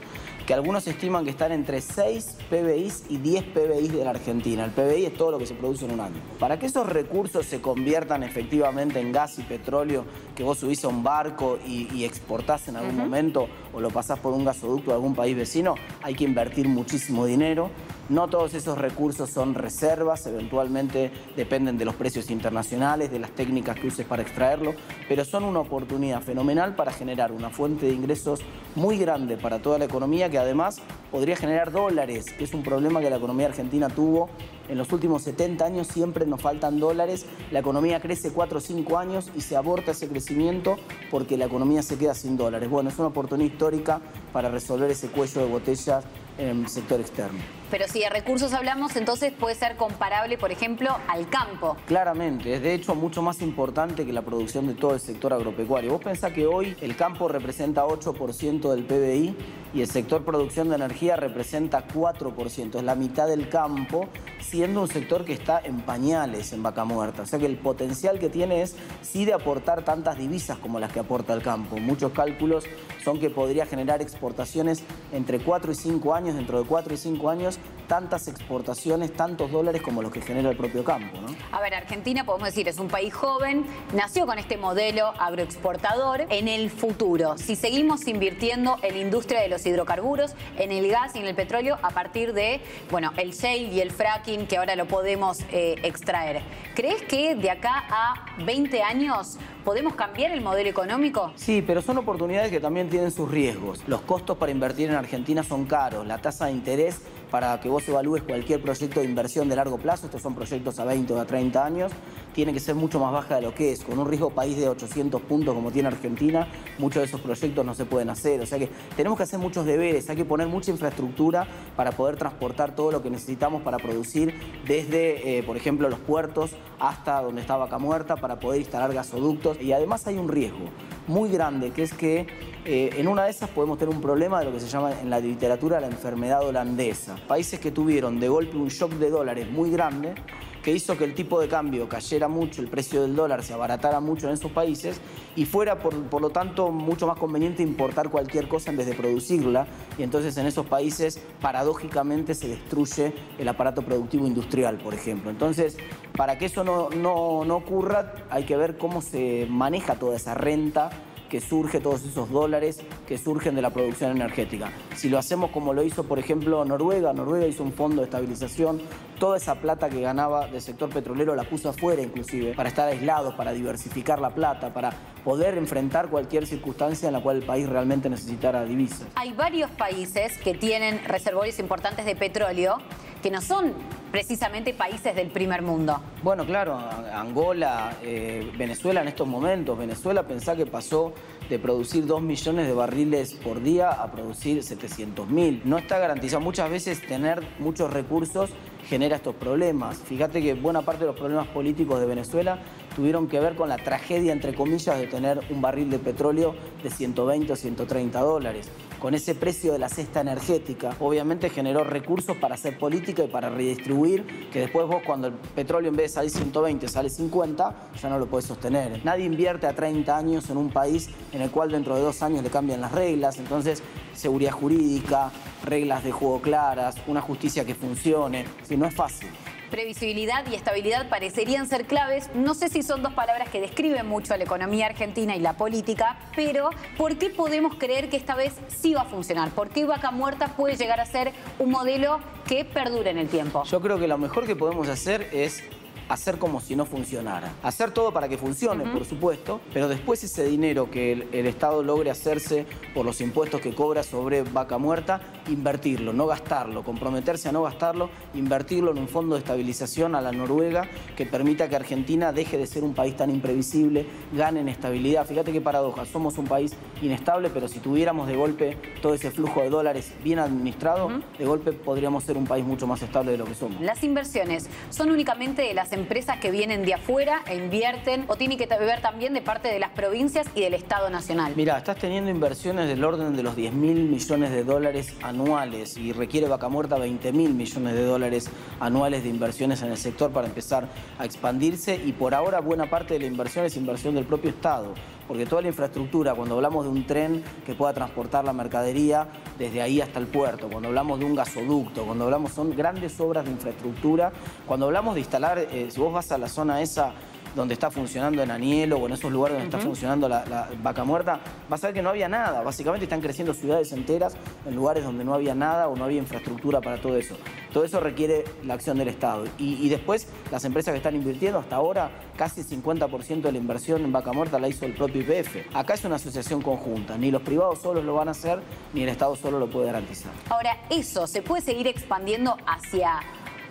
S10: que algunos estiman que están entre 6 PBIs y 10 PBIs de la Argentina. El PBI es todo lo que se produce en un año. Para que esos recursos se conviertan efectivamente en gas y petróleo, que vos subís a un barco y exportás en algún momento, o lo pasás por un gasoducto de algún país vecino, hay que invertir muchísimo dinero. No todos esos recursos son reservas, eventualmente dependen de los precios internacionales, de las técnicas que uses para extraerlo, pero son una oportunidad fenomenal para generar una fuente de ingresos muy grande para toda la economía, que además podría generar dólares, que es un problema que la economía argentina tuvo en los últimos 70 años. Siempre nos faltan dólares, la economía crece 4 o 5 años y se aborta ese crecimiento porque la economía se queda sin dólares. Bueno, es una oportunidad histórica para resolver ese cuello de botella en el sector externo.
S3: Pero si de recursos hablamos, entonces puede ser comparable, por ejemplo, al campo.
S10: Claramente, es de hecho mucho más importante que la producción de todo el sector agropecuario. Vos pensás que hoy el campo representa 8% del PBI y el sector producción de energía representa 4%. Es la mitad del campo, siendo un sector que está en pañales en Vaca Muerta. O sea que el potencial que tiene es sí de aportar tantas divisas como las que aporta el campo. Muchos cálculos son que podría generar exportaciones entre 4 y 5 años, dentro de 4 y 5 años, tantas exportaciones, tantos dólares como los que genera el propio campo, ¿no?
S3: A ver, Argentina, podemos decir, es un país joven, nació con este modelo agroexportador. En el futuro, si seguimos invirtiendo en la industria de los hidrocarburos, en el gas y en el petróleo, a partir de, bueno, el shale y el fracking, que ahora lo podemos extraer, ¿crees que de acá a 20 años podemos cambiar el modelo económico?
S10: Sí, pero son oportunidades que también tienen sus riesgos. Los costos para invertir en Argentina son caros. La tasa de interés para que vos evalúes cualquier proyecto de inversión de largo plazo, estos son proyectos a 20 o a 30 años, tiene que ser mucho más baja de lo que es. Con un riesgo país de 800 puntos como tiene Argentina, muchos de esos proyectos no se pueden hacer. O sea que tenemos que hacer muchos deberes, hay que poner mucha infraestructura para poder transportar todo lo que necesitamos para producir desde, por ejemplo, los puertos hasta donde está Vaca Muerta, para poder instalar gasoductos. Y además hay un riesgo muy grande, que es que en una de esas podemos tener un problema de lo que se llama en la literatura la enfermedad holandesa. Países que tuvieron de golpe un shock de dólares muy grande, que hizo que el tipo de cambio cayera mucho, el precio del dólar se abaratara mucho en esos países y fuera, por lo tanto, mucho más conveniente importar cualquier cosa en vez de producirla. Y entonces en esos países, paradójicamente, se destruye el aparato productivo industrial, por ejemplo. Entonces, para que eso no ocurra, hay que ver cómo se maneja toda esa renta que surge, todos esos dólares que surgen de la producción energética. Si lo hacemos como lo hizo, por ejemplo, Noruega hizo un fondo de estabilización, toda esa plata que ganaba del sector petrolero la puso afuera inclusive, para estar aislados, para diversificar la plata, para poder enfrentar cualquier circunstancia en la cual el país realmente necesitara divisas.
S3: Hay varios países que tienen reservorios importantes de petróleo que no son precisamente países del primer mundo.
S10: Bueno, claro, Angola, Venezuela en estos momentos. Venezuela, pensá que pasó de producir 2 millones de barriles por día a producir 700.000. No está garantizado. Muchas veces tener muchos recursos genera estos problemas. Fíjate que buena parte de los problemas políticos de Venezuela tuvieron que ver con la tragedia, entre comillas, de tener un barril de petróleo de 120 o 130 dólares. Con ese precio de la cesta energética, obviamente generó recursos para hacer política y para redistribuir, que después vos, cuando el petróleo en vez de salir 120 sale 50, ya no lo podés sostener. Nadie invierte a 30 años en un país en el cual dentro de 2 años le cambian las reglas. Entonces, seguridad jurídica, reglas de juego claras, una justicia que funcione. Sí, no es fácil.
S3: Previsibilidad y estabilidad parecerían ser claves. No sé si son dos palabras que describen mucho a la economía argentina y la política, pero ¿por qué podemos creer que esta vez sí va a funcionar? ¿Por qué Vaca Muerta puede llegar a ser un modelo que perdure en el tiempo?
S10: Yo creo que lo mejor que podemos hacer es hacer como si no funcionara. Hacer todo para que funcione, por supuesto, pero después ese dinero que el Estado logre hacerse por los impuestos que cobra sobre Vaca Muerta, invertirlo, no gastarlo, comprometerse a no gastarlo, invertirlo en un fondo de estabilización a la Noruega que permita que Argentina deje de ser un país tan imprevisible, gane en estabilidad. Fíjate qué paradoja, somos un país inestable, pero si tuviéramos de golpe todo ese flujo de dólares bien administrado, de golpe podríamos ser un país mucho más estable de lo que somos.
S3: ¿Las inversiones son únicamente de las empresas que vienen de afuera e invierten o tiene que ver también de parte de las provincias y del Estado Nacional?
S10: Mira, estás teniendo inversiones del orden de los 10.000 millones de dólares anuales y requiere Vaca Muerta 20.000 millones de dólares anuales de inversiones en el sector para empezar a expandirse, y por ahora buena parte de la inversión es inversión del propio Estado, porque toda la infraestructura, cuando hablamos de un tren que pueda transportar la mercadería desde ahí hasta el puerto, cuando hablamos de un gasoducto, cuando hablamos, son grandes obras de infraestructura, cuando hablamos de instalar, si vos vas a la zona esa donde está funcionando en Anielo o en esos lugares donde está funcionando la Vaca Muerta, vas a ver que no había nada. Básicamente están creciendo ciudades enteras en lugares donde no había nada o no había infraestructura para todo eso. Todo eso requiere la acción del Estado. Y después, las empresas que están invirtiendo hasta ahora, casi 50% de la inversión en Vaca Muerta la hizo el propio YPF. Acá es una asociación conjunta. Ni los privados solos lo van a hacer, ni el Estado solo lo puede garantizar.
S3: Ahora, ¿eso se puede seguir expandiendo hacia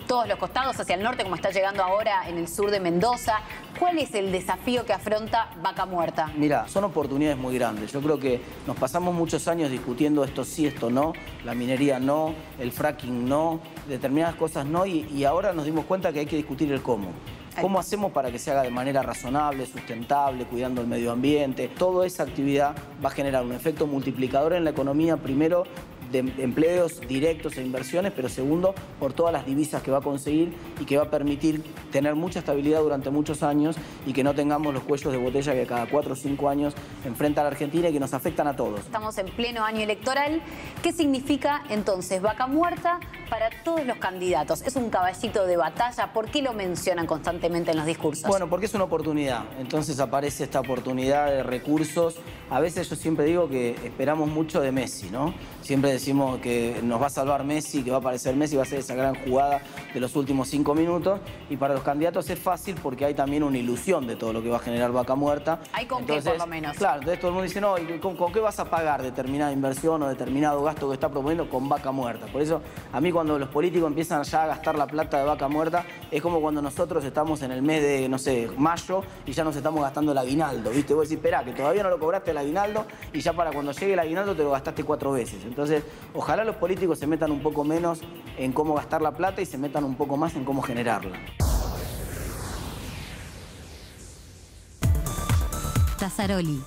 S3: todos los costados, hacia el norte, como está llegando ahora en el sur de Mendoza? ¿Cuál es el desafío que afronta Vaca Muerta?
S10: Mira, son oportunidades muy grandes. Yo creo que nos pasamos muchos años discutiendo esto sí, esto no, la minería no, el fracking no, determinadas cosas no, y ahora nos dimos cuenta que hay que discutir el cómo. ¿Cómo hacemos para que se haga de manera razonable, sustentable, cuidando el medio ambiente? Toda esa actividad va a generar un efecto multiplicador en la economía, primero de empleos directos e inversiones, pero segundo, por todas las divisas que va a conseguir y que va a permitir tener mucha estabilidad durante muchos años y que no tengamos los cuellos de botella que cada 4 o 5 años enfrenta a la Argentina y que nos afectan a todos.
S3: Estamos en pleno año electoral. ¿Qué significa entonces Vaca Muerta para todos los candidatos? ¿Es un caballito de batalla? ¿Por qué lo mencionan constantemente en los discursos?
S10: Bueno, porque es una oportunidad. Entonces aparece esta oportunidad de recursos. A veces yo siempre digo que esperamos mucho de Messi, ¿no? Siempre decimos que nos va a salvar Messi, que va a aparecer Messi, va a ser esa gran jugada de los últimos 5 minutos. Y para los candidatos es fácil porque hay también una ilusión de todo lo que va a generar Vaca Muerta.
S3: ¿Hay con qué, por lo menos?
S10: Claro, entonces todo el mundo dice, no, ¿con qué vas a pagar determinada inversión o determinado gasto que está proponiendo? Con Vaca Muerta. Por eso, a mí cuando los políticos empiezan ya a gastar la plata de Vaca Muerta, es como cuando nosotros estamos en el mes de, no sé, mayo y ya nos estamos gastando el aguinaldo, ¿viste? Vos decís, esperá, que todavía no lo cobraste el aguinaldo y ya para cuando llegue el aguinaldo te lo gastaste 4 veces. Entonces, ojalá los políticos se metan un poco menos en cómo gastar la plata y se metan un poco más en cómo generarla.
S8: Tasaroli.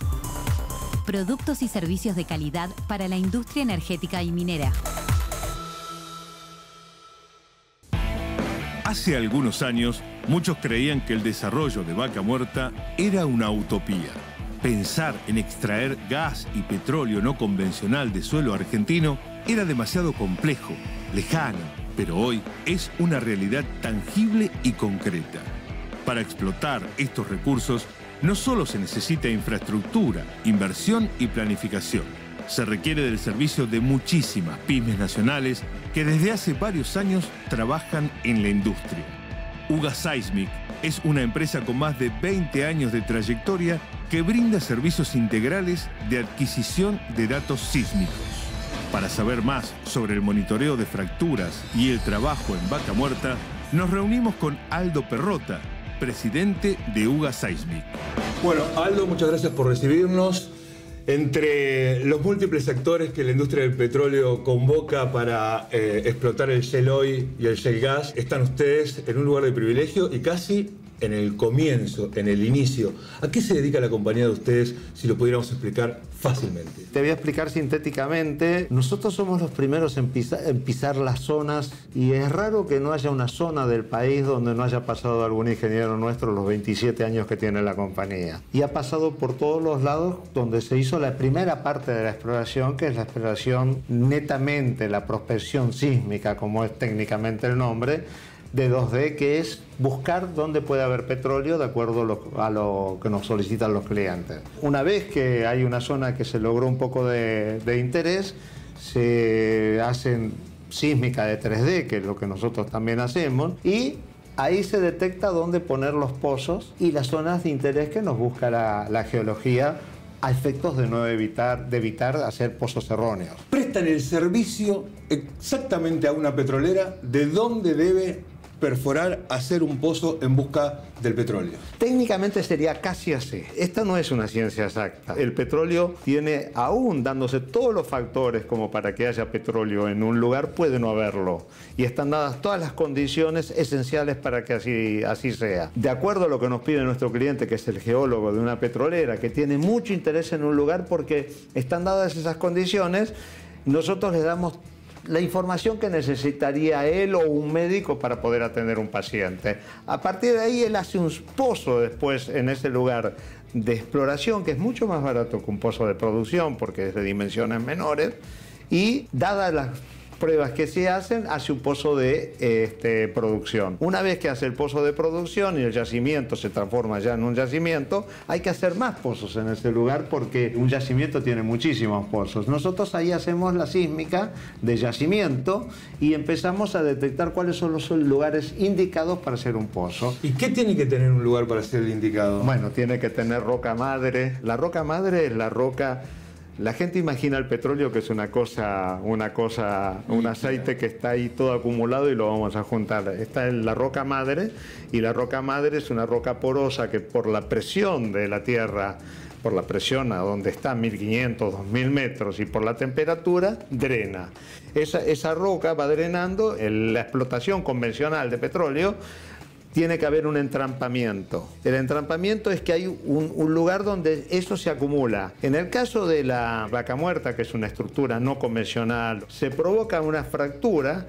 S8: Productos y servicios de calidad para la industria energética y minera.
S1: Hace algunos años, muchos creían que el desarrollo de Vaca Muerta era una utopía. Pensar en extraer gas y petróleo no convencional de suelo argentino era demasiado complejo, lejano, pero hoy es una realidad tangible y concreta. Para explotar estos recursos, no solo se necesita infraestructura, inversión y planificación. Se requiere del servicio de muchísimas pymes nacionales que desde hace varios años trabajan en la industria. UGA Seismic es una empresa con más de 20 años de trayectoria que brinda servicios integrales de adquisición de datos sísmicos. Para saber más sobre el monitoreo de fracturas y el trabajo en Vaca Muerta, nos reunimos con Aldo Perrota, presidente de UGA Seismic.
S6: Bueno, Aldo, muchas gracias por recibirnos. Entre los múltiples actores que la industria del petróleo convoca para explotar el shale oil y el shale gas, están ustedes en un lugar de privilegio y casi en el comienzo, en el inicio. ¿A qué se dedica la compañía de ustedes, si lo pudiéramos explicar fácilmente?
S11: Te voy a explicar sintéticamente. Nosotros somos los primeros en pisar las zonas y es raro que no haya una zona del país donde no haya pasado algún ingeniero nuestro los 27 años que tiene la compañía. Y ha pasado por todos los lados donde se hizo la primera parte de la exploración, que es la exploración netamente, la prospección sísmica, como es técnicamente el nombre, de 2D, que es buscar dónde puede haber petróleo de acuerdo a lo que nos solicitan los clientes. Una vez que hay una zona que se logró un poco de interés, se hacen sísmica de 3D, que es lo que nosotros también hacemos, y ahí se detecta dónde poner los pozos y las zonas de interés que nos busca la geología, a efectos de no evitar hacer pozos erróneos.
S6: Prestan el servicio exactamente a una petrolera de dónde debe perforar, hacer un pozo en busca del petróleo.
S11: Técnicamente sería casi así. Esta no es una ciencia exacta. El petróleo tiene, aún dándose todos los factores como para que haya petróleo en un lugar, puede no haberlo. Y están dadas todas las condiciones esenciales para que así sea. De acuerdo a lo que nos pide nuestro cliente, que es el geólogo de una petrolera, que tiene mucho interés en un lugar porque están dadas esas condiciones, nosotros le damos la información que necesitaría él o un médico para poder atender un paciente. A partir de ahí él hace un pozo después en ese lugar de exploración, que es mucho más barato que un pozo de producción porque es de dimensiones menores, y dadas las pruebas que se hacen, hace un pozo de producción. Una vez que hace el pozo de producción y el yacimiento se transforma ya en un yacimiento, hay que hacer más pozos en ese lugar porque un yacimiento tiene muchísimos pozos. Nosotros ahí hacemos la sísmica de yacimiento y empezamos a detectar cuáles son los lugares indicados para hacer un pozo.
S6: ¿Y qué tiene que tener un lugar para ser el indicado?
S11: Bueno, tiene que tener roca madre. La roca madre es la roca... La gente imagina el petróleo que es un aceite que está ahí todo acumulado y lo vamos a juntar. Está en la roca madre, y la roca madre es una roca porosa que por la presión de la tierra, por la presión a donde está 1500, 2000 metros y por la temperatura, drena. Esa roca va drenando. La explotación convencional de petróleo tiene que haber un entrampamiento. El entrampamiento es que hay un lugar donde eso se acumula. En el caso de la Vaca Muerta, que es una estructura no convencional, se provoca una fractura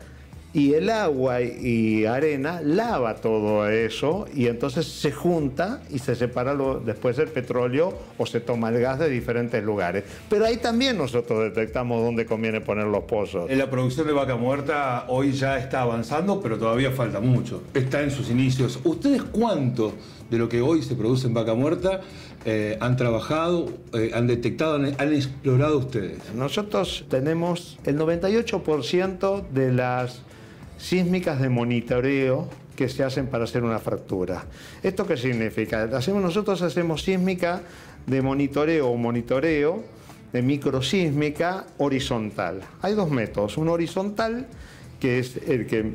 S11: y el agua y arena lava todo eso y entonces se junta y se separa después el petróleo o se toma el gas de diferentes lugares. Pero ahí también nosotros detectamos dónde conviene poner los pozos.
S6: La producción de Vaca Muerta hoy ya está avanzando, pero todavía falta mucho. Está en sus inicios. ¿Ustedes cuánto de lo que hoy se produce en Vaca Muerta han trabajado, han detectado, han explorado ustedes?
S11: Nosotros tenemos el 98% de las sísmicas de monitoreo que se hacen para hacer una fractura. ¿Esto qué significa? Nosotros hacemos sísmica de monitoreo o monitoreo de microsísmica horizontal. Hay dos métodos. Un horizontal, que es el que,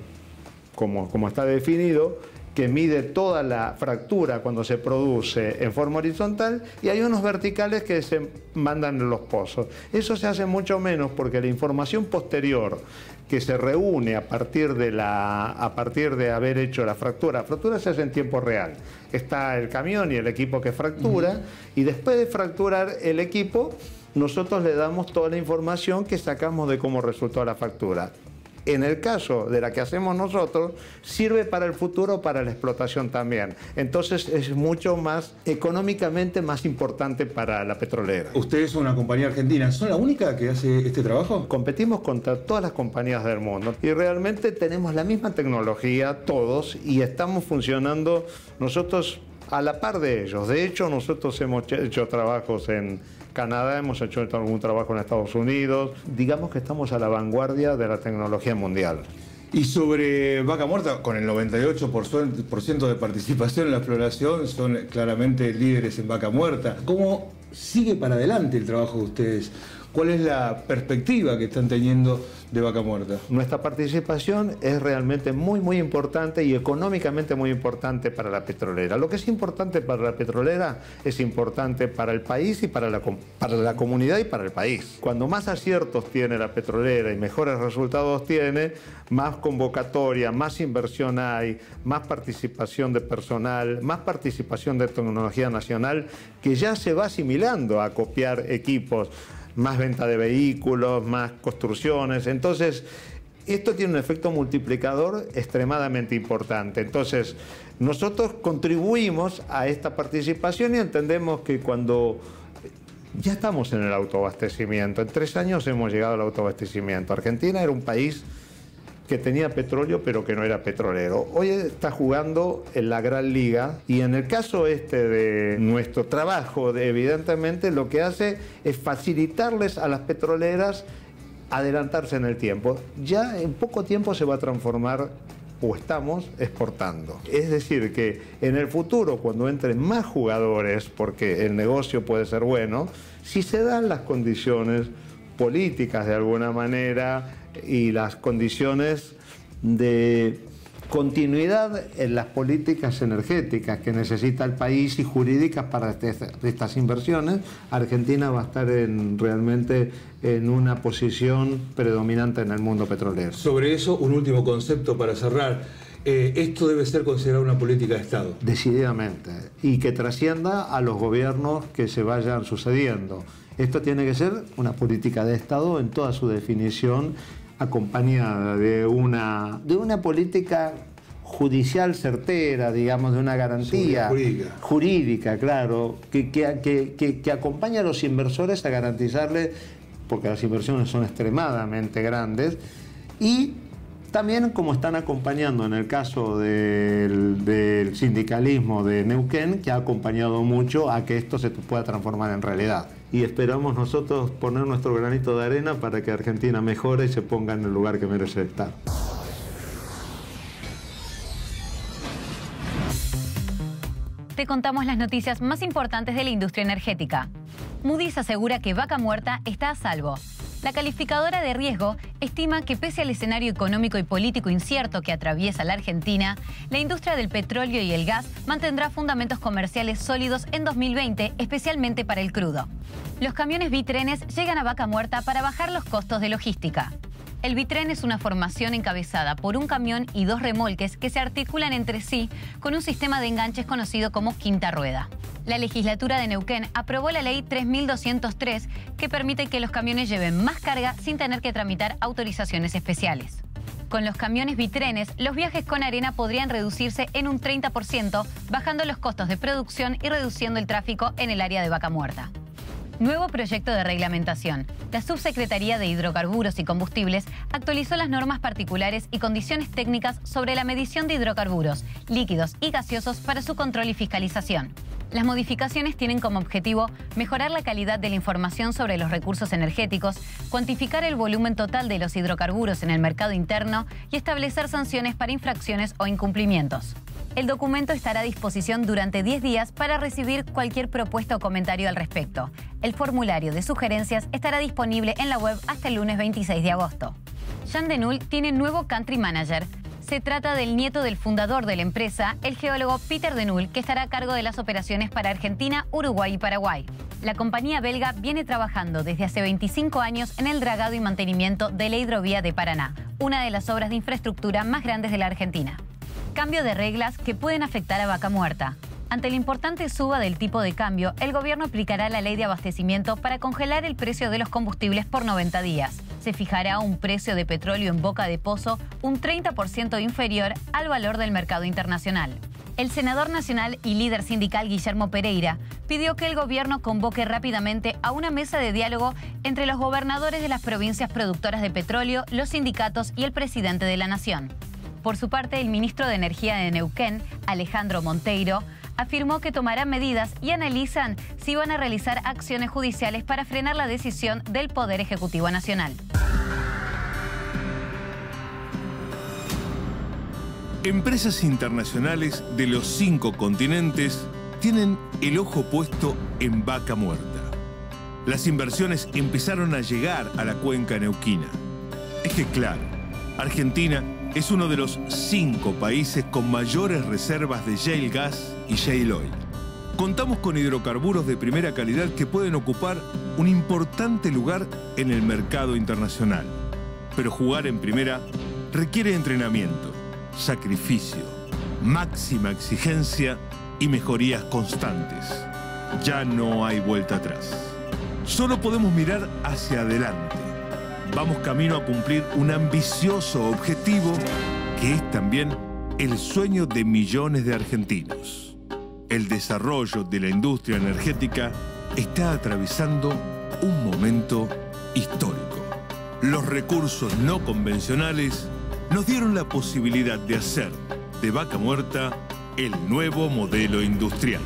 S11: como está definido, que mide toda la fractura cuando se produce en forma horizontal, y hay unos verticales que se mandan en los pozos. Eso se hace mucho menos porque la información posterior que se reúne a partir de haber hecho la fractura se hace en tiempo real. Está el camión y el equipo que fractura, y después de fracturar el equipo, nosotros le damos toda la información que sacamos de cómo resultó la fractura. En el caso de la que hacemos nosotros, sirve para el futuro, para la explotación también. Entonces es mucho más económicamente más importante para la petrolera.
S6: Ustedes son una compañía argentina. ¿Son la única que hace este trabajo?
S11: Competimos contra todas las compañías del mundo y realmente tenemos la misma tecnología todos y estamos funcionando nosotros a la par de ellos. De hecho, nosotros hemos hecho trabajos en Canadá, hemos hecho algún trabajo en Estados Unidos. Digamos que estamos a la vanguardia de la tecnología mundial.
S6: Y sobre Vaca Muerta, con el 98% de participación en la exploración, son claramente líderes en Vaca Muerta. ¿Cómo sigue para adelante el trabajo de ustedes? ¿Cuál es la perspectiva que están teniendo de Vaca Muerta?
S11: Nuestra participación es realmente muy importante y económicamente muy importante para la petrolera. Lo que es importante para la petrolera es importante para el país y para la comunidad y para el país. Cuando más aciertos tiene la petrolera y mejores resultados tiene, más convocatoria, más inversión hay, más participación de personal, más participación de tecnología nacional que ya se va asimilando a copiar equipos, más venta de vehículos, más construcciones. Entonces, esto tiene un efecto multiplicador extremadamente importante. Entonces, nosotros contribuimos a esta participación y entendemos que cuando ya estamos en el autoabastecimiento, en 3 años hemos llegado al autoabastecimiento. Argentina era un país que tenía petróleo pero que no era petrolero. Hoy está jugando en la Gran Liga y en el caso de nuestro trabajo, evidentemente lo que hace es facilitarles a las petroleras adelantarse en el tiempo. Ya en poco tiempo se va a transformar o estamos exportando. Es decir, que en el futuro, cuando entren más jugadores, porque el negocio puede ser bueno, si se dan las condiciones políticas de alguna manera y las condiciones de continuidad en las políticas energéticas que necesita el país y jurídicas para estas inversiones, Argentina va a estar realmente en una posición predominante en el mundo petrolero.
S6: Sobre eso, un último concepto para cerrar. ¿Esto debe ser considerado una política de Estado?
S11: Decididamente, y que trascienda a los gobiernos que se vayan sucediendo. Esto tiene que ser una política de Estado en toda su definición, acompañada de una política judicial certera, digamos, de una garantía jurídica, claro, que acompaña a los inversores a garantizarle, porque las inversiones son extremadamente grandes, Y también como están acompañando en el caso del sindicalismo de Neuquén, que ha acompañado mucho a que esto se pueda transformar en realidad. Y esperamos nosotros poner nuestro granito de arena para que Argentina mejore y se ponga en el lugar que merece estar.
S8: Te contamos las noticias más importantes de la industria energética. Moody's asegura que Vaca Muerta está a salvo. La calificadora de riesgo estima que pese al escenario económico y político incierto que atraviesa la Argentina, la industria del petróleo y el gas mantendrá fundamentos comerciales sólidos en 2020, especialmente para el crudo. Los camiones bitrenes llegan a Vaca Muerta para bajar los costos de logística. El bitren es una formación encabezada por un camión y 2 remolques que se articulan entre sí con un sistema de enganches conocido como quinta rueda. La legislatura de Neuquén aprobó la ley 3203 que permite que los camiones lleven más carga sin tener que tramitar autorizaciones especiales. Con los camiones bitrenes, los viajes con arena podrían reducirse en un 30%, bajando los costos de producción y reduciendo el tráfico en el área de Vaca Muerta. Nuevo proyecto de reglamentación. La Subsecretaría de Hidrocarburos y Combustibles actualizó las normas particulares y condiciones técnicas sobre la medición de hidrocarburos, líquidos y gaseosos para su control y fiscalización. Las modificaciones tienen como objetivo mejorar la calidad de la información sobre los recursos energéticos, cuantificar el volumen total de los hidrocarburos en el mercado interno y establecer sanciones para infracciones o incumplimientos. El documento estará a disposición durante 10 días para recibir cualquier propuesta o comentario al respecto. El formulario de sugerencias estará disponible en la web hasta el lunes 26 de agosto. Jan Denul tiene nuevo country manager. Se trata del nieto del fundador de la empresa, el geólogo Peter Denul, que estará a cargo de las operaciones para Argentina, Uruguay y Paraguay. La compañía belga viene trabajando desde hace 25 años en el dragado y mantenimiento de la hidrovía de Paraná, una de las obras de infraestructura más grandes de la Argentina. Cambio de reglas que pueden afectar a Vaca Muerta. Ante la importante suba del tipo de cambio, el gobierno aplicará la ley de abastecimiento para congelar el precio de los combustibles por 90 días. Se fijará un precio de petróleo en boca de pozo un 30% inferior al valor del mercado internacional. El senador nacional y líder sindical Guillermo Pereira pidió que el gobierno convoque rápidamente a una mesa de diálogo entre los gobernadores de las provincias productoras de petróleo, los sindicatos y el presidente de la Nación. Por su parte, el ministro de Energía de Neuquén, Alejandro Monteiro, afirmó que tomarán medidas y analizan si van a realizar acciones judiciales para frenar la decisión del Poder Ejecutivo Nacional.
S1: Empresas internacionales de los 5 continentes tienen el ojo puesto en Vaca Muerta. Las inversiones empezaron a llegar a la cuenca neuquina. Es que claro, Argentina es uno de los 5 países con mayores reservas de shale gas y shale oil. Contamos con hidrocarburos de primera calidad que pueden ocupar un importante lugar en el mercado internacional. Pero jugar en primera requiere entrenamiento, sacrificio, máxima exigencia y mejorías constantes. Ya no hay vuelta atrás. Solo podemos mirar hacia adelante. Vamos camino a cumplir un ambicioso objetivo que es también el sueño de millones de argentinos. El desarrollo de la industria energética está atravesando un momento histórico. Los recursos no convencionales nos dieron la posibilidad de hacer de Vaca Muerta el nuevo modelo industrial.